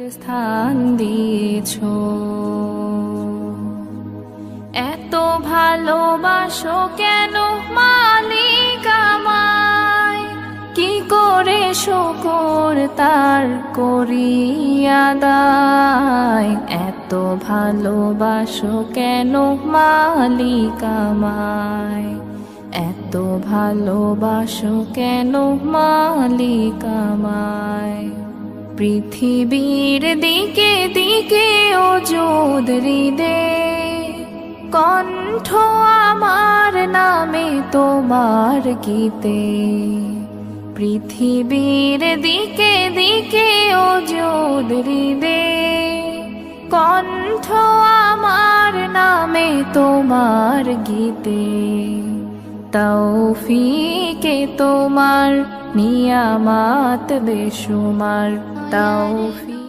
স্থান দিয়েছো। এত ভালোবাসো কেন মালিক আমায়, কি করে শুকর তার করি আদায়। এত ভালোবাসো কেন মালিক আমায়, এত ভালোবাসো কেন মালিক আমায়। পৃথিবীর দিকে দিকে ওজুদ হৃদে, কণ্ঠ আমার নামে তোমার গীতে। পৃথিবীর দিকে দিকে ওজুদ হৃদে, কণ্ঠ আমার নামে তোমার গীতে। তৌফিকে তোমার নিয়ামত বেশুমার, তৌফিক।